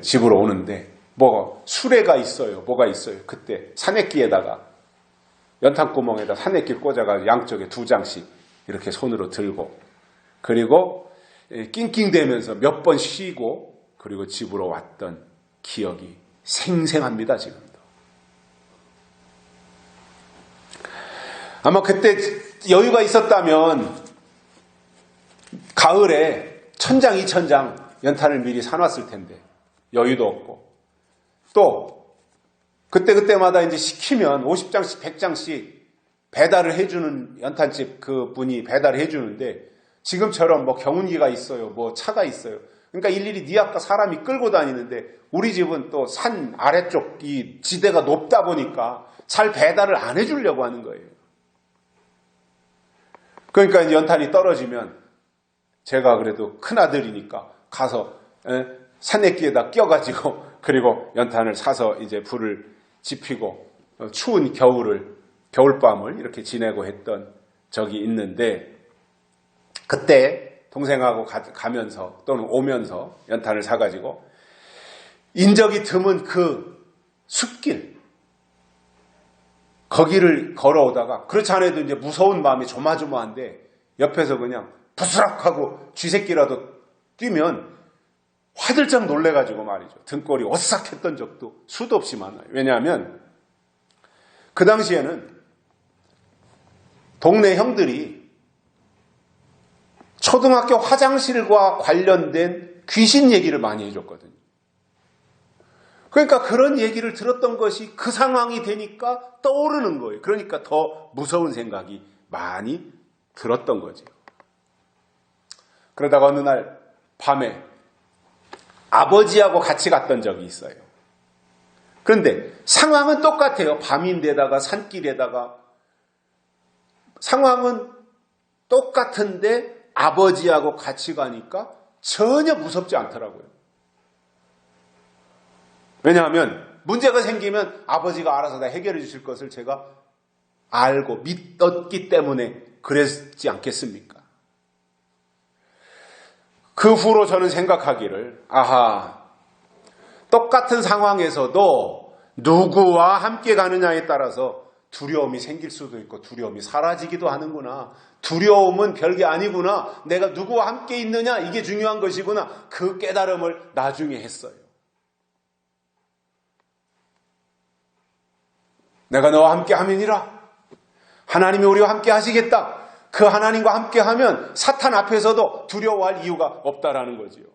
집으로 오는데 뭐 수레가 있어요. 뭐가 있어요. 그때 산액기에다가 연탄구멍에다 산액기 꽂아가지고 양쪽에 2장씩 이렇게 손으로 들고 그리고 낑낑대면서 몇 번 쉬고 그리고 집으로 왔던 기억이 생생합니다. 지금도. 아마 그때 여유가 있었다면 가을에 1000장 2000장 연탄을 미리 사놨을 텐데 여유도 없고 또 그때마다 이제 시키면 50장씩 100장씩 배달을 해주는 연탄집 그 분이 배달을 해주는데 지금처럼 뭐 경운기가 있어요. 뭐 차가 있어요. 그러니까 일일이 네 앞과 사람이 끌고 다니는데 우리 집은 또 산 아래쪽 이 지대가 높다 보니까 잘 배달을 안 해주려고 하는 거예요. 그러니까 이제 연탄이 떨어지면 제가 그래도 큰아들이니까 가서 산액기에다 껴가지고 그리고 연탄을 사서 이제 불을 지피고 추운 겨울밤을 이렇게 지내고 했던 적이 있는데 그때 동생하고 가면서 또는 오면서 연탄을 사가지고 인적이 드문 그 숲길 거기를 걸어오다가 그렇지 않아도 이제 무서운 마음이 조마조마한데 옆에서 그냥 부스럭하고 쥐새끼라도 뛰면 화들짝 놀래가지고 말이죠. 등골이 오싹했던 적도 수도 없이 많아요. 왜냐하면 그 당시에는 동네 형들이 초등학교 화장실과 관련된 귀신 얘기를 많이 해줬거든요. 그러니까 그런 얘기를 들었던 것이 그 상황이 되니까 떠오르는 거예요. 그러니까 더 무서운 생각이 많이 들었던 거죠. 그러다가 어느 날 밤에 아버지하고 같이 갔던 적이 있어요. 그런데 상황은 똑같아요. 밤인데다가 산길에다가 상황은 똑같은데 아버지하고 같이 가니까 전혀 무섭지 않더라고요. 왜냐하면 문제가 생기면 아버지가 알아서 다 해결해 주실 것을 제가 알고 믿었기 때문에 그랬지 않겠습니까? 그 후로 저는 생각하기를 똑같은 상황에서도 누구와 함께 가느냐에 따라서 두려움이 생길 수도 있고 두려움이 사라지기도 하는구나. 두려움은 별게 아니구나. 내가 누구와 함께 있느냐 이게 중요한 것이구나. 그 깨달음을 나중에 했어요. 내가 너와 함께 함이니라. 하나님이 우리와 함께 하시겠다. 그 하나님과 함께 하면 사탄 앞에서도 두려워할 이유가 없다라는 거지요.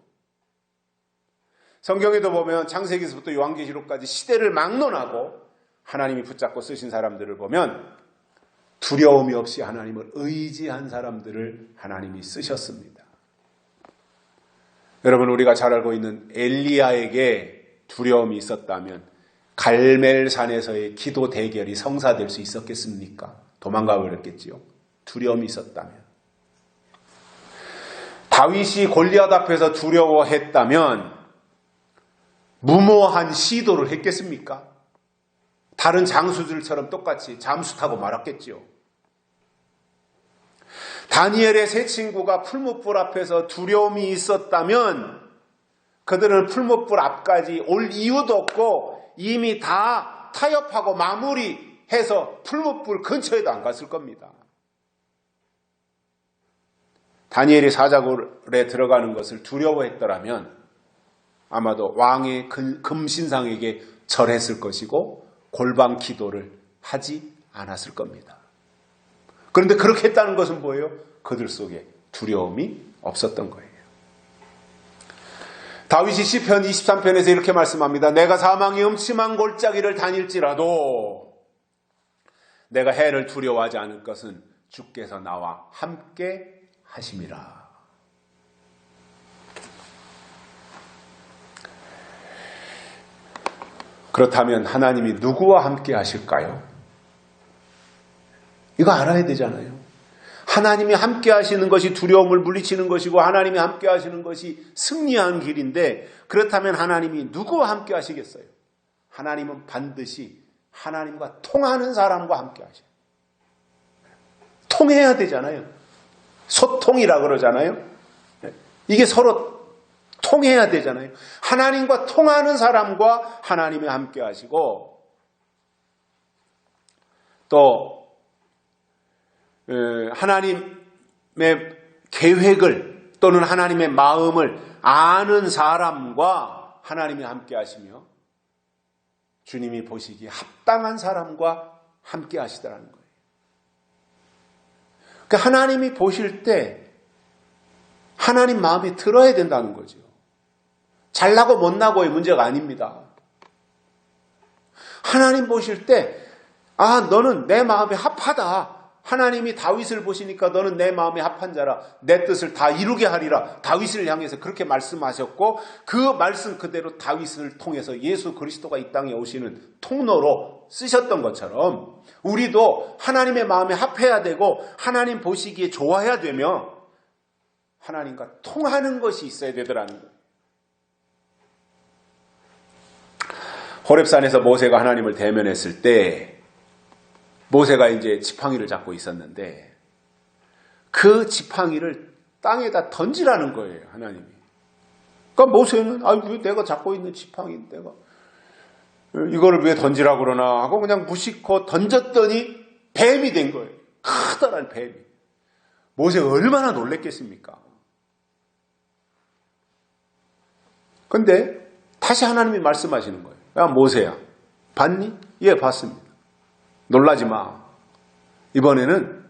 성경에도 보면 창세기에서부터 요한계시록까지 시대를 막론하고 하나님이 붙잡고 쓰신 사람들을 보면 두려움이 없이 하나님을 의지한 사람들을 하나님이 쓰셨습니다. 여러분, 우리가 잘 알고 있는 엘리야에게 두려움이 있었다면 갈멜산에서의 기도 대결이 성사될 수 있었겠습니까? 도망가 버렸겠지요. 두려움이 있었다면. 다윗이 골리앗 앞에서 두려워했다면 무모한 시도를 했겠습니까? 다른 장수들처럼 똑같이 잠수 타고 말았겠지요. 다니엘의 세 친구가 풀무불 앞에서 두려움이 있었다면 그들은 풀무불 앞까지 올 이유도 없고 이미 다 타협하고 마무리해서 풀무불 근처에도 안 갔을 겁니다. 다니엘이 사자굴에 들어가는 것을 두려워했더라면 아마도 왕의 금신상에게 절했을 것이고 골방 기도를 하지 않았을 겁니다. 그런데 그렇게 했다는 것은 뭐예요? 그들 속에 두려움이 없었던 거예요. 다윗이 시편 23편에서 이렇게 말씀합니다. 내가 사망의 음침한 골짜기를 다닐지라도 내가 해를 두려워하지 않을 것은 주께서 나와 함께 하심이라. 그렇다면 하나님이 누구와 함께 하실까요? 이거 알아야 되잖아요. 하나님이 함께 하시는 것이 두려움을 물리치는 것이고 하나님이 함께 하시는 것이 승리하는 길인데 그렇다면 하나님이 누구와 함께 하시겠어요? 하나님은 반드시 하나님과 통하는 사람과 함께 하셔요. 통해야 되잖아요. 소통이라 그러잖아요. 이게 서로 통해야 되잖아요. 하나님과 통하는 사람과 하나님이 함께 하시고 또 하나님의 계획을 또는 하나님의 마음을 아는 사람과 하나님이 함께 하시며 주님이 보시기에 합당한 사람과 함께 하시더라는 거예요. 그러니까 하나님이 보실 때 하나님 마음에 들어야 된다는 거죠. 잘나고 못나고의 문제가 아닙니다. 하나님 보실 때 너는 내 마음에 합하다. 하나님이 다윗을 보시니까 너는 내 마음에 합한 자라 내 뜻을 다 이루게 하리라. 다윗을 향해서 그렇게 말씀하셨고 그 말씀 그대로 다윗을 통해서 예수 그리스도가 이 땅에 오시는 통로로 쓰셨던 것처럼 우리도 하나님의 마음에 합해야 되고 하나님 보시기에 좋아야 되며 하나님과 통하는 것이 있어야 되더라는 거예요. 호렙산에서 모세가 하나님을 대면했을 때 모세가 이제 지팡이를 잡고 있었는데 그 지팡이를 땅에다 던지라는 거예요, 하나님이. 그러니까 모세는 왜 내가 잡고 있는 지팡이 내가 이거를 왜 던지라고 그러나 하고 그냥 무심코 던졌더니 뱀이 된 거예요. 커다란 뱀이. 모세가 얼마나 놀랬겠습니까? 근데 다시 하나님이 말씀하시는 거예요. 야, 모세야, 봤니? 예, 봤습니다. 놀라지 마. 이번에는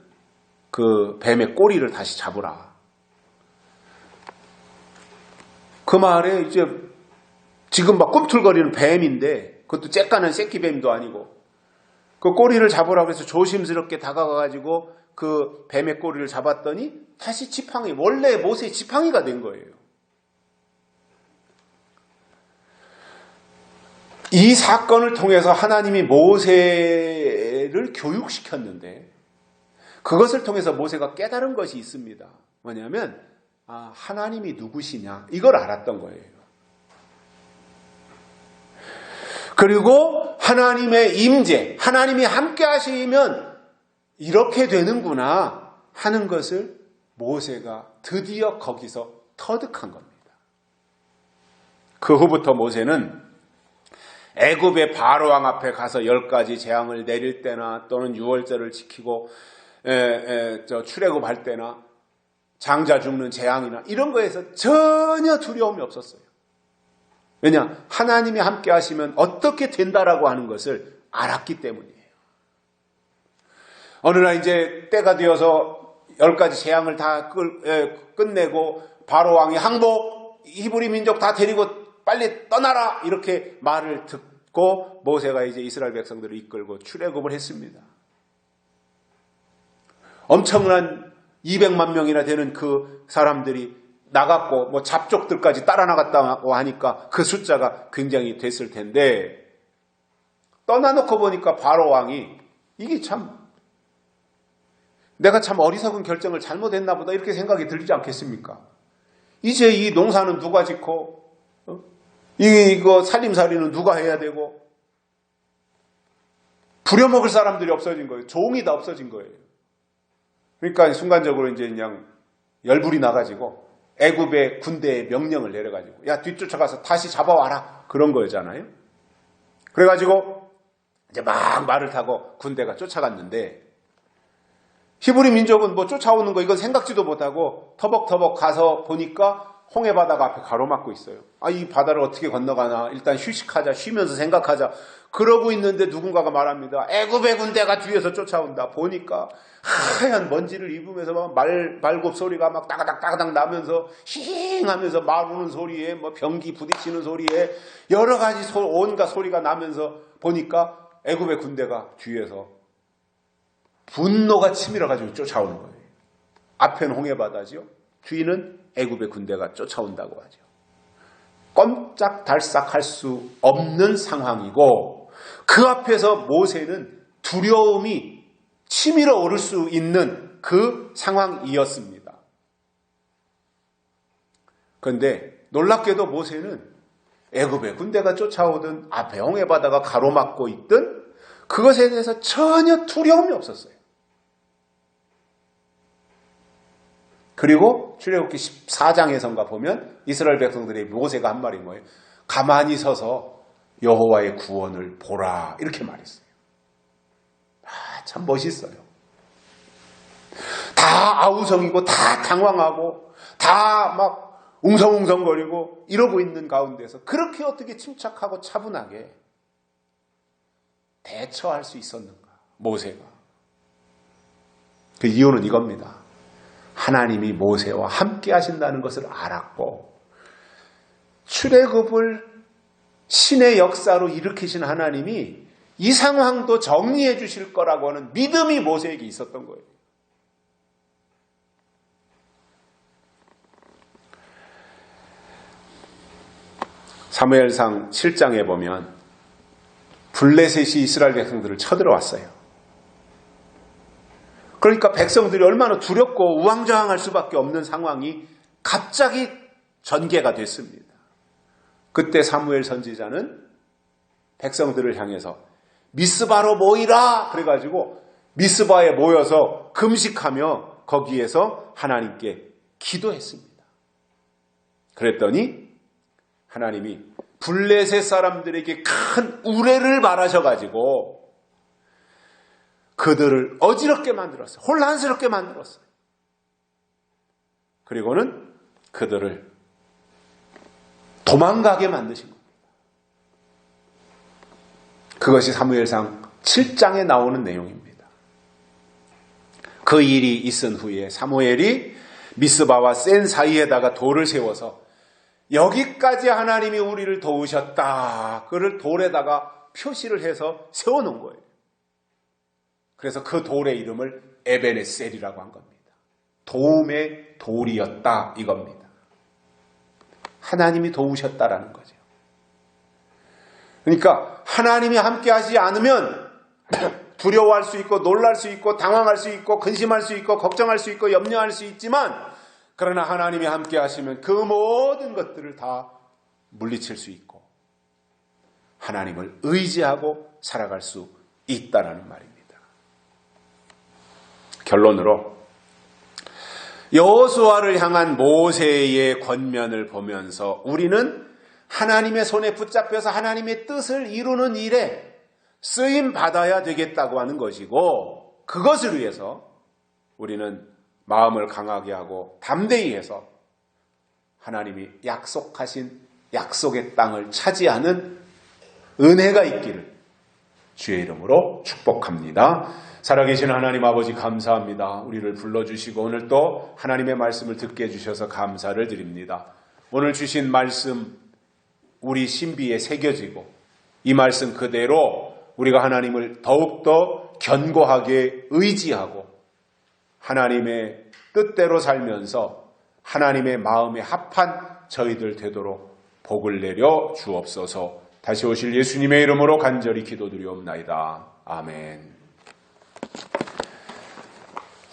그 뱀의 꼬리를 다시 잡으라. 그 말에 이제 지금 막 꿈틀거리는 뱀인데, 그것도 쬐까는 새끼뱀도 아니고, 그 꼬리를 잡으라고 해서 조심스럽게 다가가가지고 그 뱀의 꼬리를 잡았더니 다시 지팡이, 원래 모세의 지팡이가 된 거예요. 이 사건을 통해서 하나님이 모세를 교육시켰는데, 그것을 통해서 모세가 깨달은 것이 있습니다. 뭐냐면 하나님이 누구시냐, 이걸 알았던 거예요. 그리고 하나님의 임재, 하나님이 함께 하시면 이렇게 되는구나 하는 것을 모세가 드디어 거기서 터득한 겁니다. 그 후부터 모세는 애굽의 바로왕 앞에 가서 10가지 재앙을 내릴 때나 또는 유월절을 지키고 출애굽할 때나 장자 죽는 재앙이나 이런 거에서 전혀 두려움이 없었어요. 왜냐? 하나님이 함께 하시면 어떻게 된다라고 하는 것을 알았기 때문이에요. 어느 날 이제 때가 되어서 10가지 재앙을 다 끝내고 바로왕이 항복, 히브리 민족 다 데리고 빨리 떠나라 이렇게 말을 듣고 모세가 이제 이스라엘 백성들을 이끌고 출애굽을 했습니다. 엄청난 200만 명이나 되는 그 사람들이 나갔고 뭐 잡족들까지 따라 나갔다고 하니까 그 숫자가 굉장히 됐을 텐데, 떠나놓고 보니까 바로왕이 이게 참 내가 참 어리석은 결정을 잘못했나 보다 이렇게 생각이 들지 않겠습니까? 이제 이 농사는 누가 짓고 이거 살림살이는 누가 해야 되고, 부려먹을 사람들이 없어진 거예요. 종이 다 없어진 거예요. 그러니까 순간적으로 이제 그냥 열불이 나가지고 애굽의 군대에 명령을 내려가지고 야, 뒤쫓아가서 다시 잡아와라, 그런 거잖아요. 그래가지고 이제 막 말을 타고 군대가 쫓아갔는데, 히브리 민족은 뭐 쫓아오는 거 이건 생각지도 못하고 터벅터벅 가서 보니까 홍해 바다가 앞에 가로막고 있어요. 이 바다를 어떻게 건너가나, 일단 휴식하자, 쉬면서 생각하자. 그러고 있는데 누군가가 말합니다. 애굽의 군대가 뒤에서 쫓아온다. 보니까 하얀 먼지를 입으면서 막 말굽 소리가 막 따가닥 나면서 힝 하면서 말 우는 소리에 뭐 병기 부딪히는 소리에 여러 가지 온갖 소리가 나면서 보니까 애굽의 군대가 뒤에서 분노가 치밀어가지고 쫓아오는 거예요. 앞에는 홍해 바다지요. 뒤는 애굽의 군대가 쫓아온다고 하죠. 꼼짝달싹할 수 없는 상황이고, 그 앞에서 모세는 두려움이 치밀어 오를 수 있는 그 상황이었습니다. 그런데 놀랍게도 모세는 애굽의 군대가 쫓아오든 앞에 홍해 바다가 가로막고 있든 그것에 대해서 전혀 두려움이 없었어요. 그리고 출애굽기 14장에선가 보면 이스라엘 백성들의 모세가 한 말이 뭐예요? 가만히 서서 여호와의 구원을 보라, 이렇게 말했어요. 참 멋있어요. 다 아우성이고 다 당황하고 다 막 웅성웅성거리고 이러고 있는 가운데서 그렇게 어떻게 침착하고 차분하게 대처할 수 있었는가, 모세가. 그 이유는 이겁니다. 하나님이 모세와 함께 하신다는 것을 알았고, 출애굽을 신의 역사로 일으키신 하나님이 이 상황도 정리해 주실 거라고 하는 믿음이 모세에게 있었던 거예요. 사무엘상 7장에 보면 블레셋이 이스라엘 백성들을 쳐들어왔어요. 그러니까 백성들이 얼마나 두렵고 우왕좌왕할 수밖에 없는 상황이 갑자기 전개가 됐습니다. 그때 사무엘 선지자는 백성들을 향해서 미스바로 모이라, 그래가지고 미스바에 모여서 금식하며 거기에서 하나님께 기도했습니다. 그랬더니 하나님이 블레셋 사람들에게 큰 우레를 말하셔가지고 그들을 어지럽게 만들었어요. 혼란스럽게 만들었어요. 그리고는 그들을 도망가게 만드신 겁니다. 그것이 사무엘상 7장에 나오는 내용입니다. 그 일이 있은 후에 사무엘이 미스바와 센 사이에다가 돌을 세워서 여기까지 하나님이 우리를 도우셨다. 그를 돌에다가 표시를 해서 세워놓은 거예요. 그래서 그 돌의 이름을 에베네셀이라고 한 겁니다. 도움의 돌이었다 이겁니다. 하나님이 도우셨다라는 거죠. 그러니까 하나님이 함께 하지 않으면 두려워할 수 있고 놀랄 수 있고 당황할 수 있고 근심할 수 있고 걱정할 수 있고 염려할 수 있지만 그러나 하나님이 함께 하시면 그 모든 것들을 다 물리칠 수 있고 하나님을 의지하고 살아갈 수 있다라는 말입니다. 결론으로 여호수아를 향한 모세의 권면을 보면서 우리는 하나님의 손에 붙잡혀서 하나님의 뜻을 이루는 일에 쓰임 받아야 되겠다고 하는 것이고 그것을 위해서 우리는 마음을 강하게 하고 담대히 해서 하나님이 약속하신 약속의 땅을 차지하는 은혜가 있기를 주의 이름으로 축복합니다. 살아계신 하나님 아버지 감사합니다. 우리를 불러주시고 오늘 또 하나님의 말씀을 듣게 해주셔서 감사를 드립니다. 오늘 주신 말씀 우리 신비에 새겨지고 이 말씀 그대로 우리가 하나님을 더욱더 견고하게 의지하고 하나님의 뜻대로 살면서 하나님의 마음에 합한 저희들 되도록 복을 내려 주옵소서. 다시 오실 예수님의 이름으로 간절히 기도드리옵나이다. 아멘.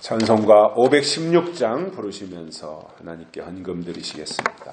찬송가 516장 부르시면서 하나님께 헌금 드리시겠습니다.